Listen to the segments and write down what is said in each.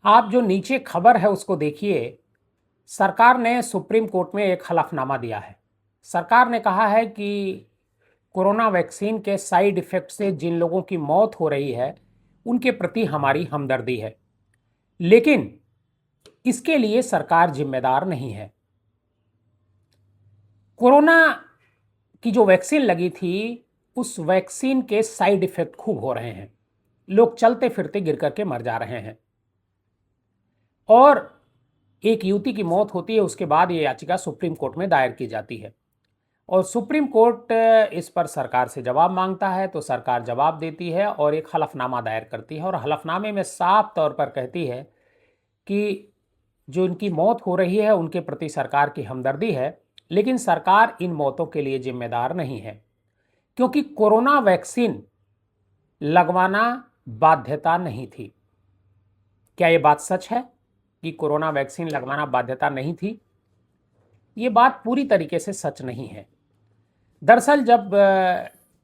आप जो नीचे खबर है उसको देखिए। सरकार ने सुप्रीम कोर्ट में एक हलफनामा दिया है। सरकार ने कहा है कि कोरोना वैक्सीन के साइड इफेक्ट से जिन लोगों की मौत हो रही है उनके प्रति हमारी हमदर्दी है, लेकिन इसके लिए सरकार जिम्मेदार नहीं है। कोरोना की जो वैक्सीन लगी थी उस वैक्सीन के साइड इफेक्ट खूब हो रहे हैं। लोग चलते फिरते गिर करके मर जा रहे हैं और एक युवती की मौत होती है। उसके बाद ये याचिका सुप्रीम कोर्ट में दायर की जाती है और सुप्रीम कोर्ट इस पर सरकार से जवाब मांगता है, तो सरकार जवाब देती है और एक हलफनामा दायर करती है और हलफनामे में साफ तौर पर कहती है कि जो इनकी मौत हो रही है उनके प्रति सरकार की हमदर्दी है, लेकिन सरकार इन मौतों के लिए जिम्मेदार नहीं है, क्योंकि कोरोना वैक्सीन लगवाना बाध्यता नहीं थी। क्या ये बात सच है कि कोरोना वैक्सीन लगवाना बाध्यता नहीं थी? ये बात पूरी तरीके से सच नहीं है। दरअसल जब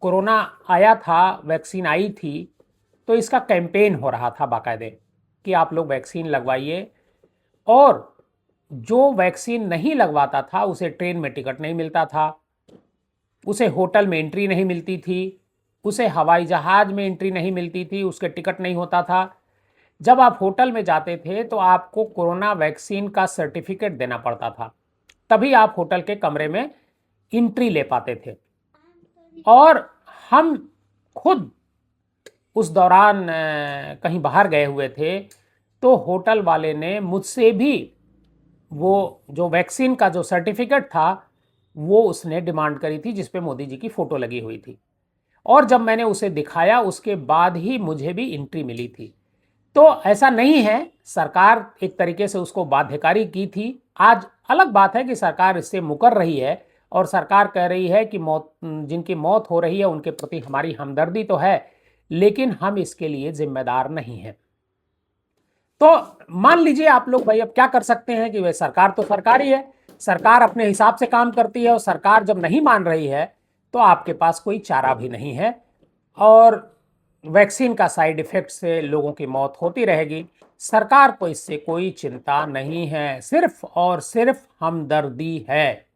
कोरोना आया था, वैक्सीन आई थी, तो इसका कैंपेन हो रहा था बाकायदे कि आप लोग वैक्सीन लगवाइए, और जो वैक्सीन नहीं लगवाता था उसे ट्रेन में टिकट नहीं मिलता था, उसे होटल में एंट्री नहीं मिलती थी, उसे हवाई जहाज में एंट्री नहीं मिलती थी, उसके टिकट नहीं होता था। जब आप होटल में जाते थे तो आपको कोरोना वैक्सीन का सर्टिफिकेट देना पड़ता था, तभी आप होटल के कमरे में एंट्री ले पाते थे। और हम खुद उस दौरान कहीं बाहर गए हुए थे, तो होटल वाले ने मुझसे भी वो जो वैक्सीन का जो सर्टिफिकेट था वो उसने डिमांड करी थी, जिस पे मोदी जी की फ़ोटो लगी हुई थी, और जब मैंने उसे दिखाया उसके बाद ही मुझे भी एंट्री मिली थी। तो ऐसा नहीं है, सरकार एक तरीके से उसको बाध्यकारी की थी। आज अलग बात है कि सरकार इससे मुकर रही है और सरकार कह रही है कि जिनकी मौत हो रही है उनके प्रति हमारी हमदर्दी तो है, लेकिन हम इसके लिए जिम्मेदार नहीं हैं। तो मान लीजिए आप लोग, भाई अब क्या कर सकते हैं कि वह सरकार तो सरकार ही है, सरकार अपने हिसाब से काम करती है, और सरकार जब नहीं मान रही है तो आपके पास कोई चारा भी नहीं है, और वैक्सीन का साइड इफेक्ट से लोगों की मौत होती रहेगी। सरकार को इससे कोई चिंता नहीं है, सिर्फ और सिर्फ हमदर्दी है।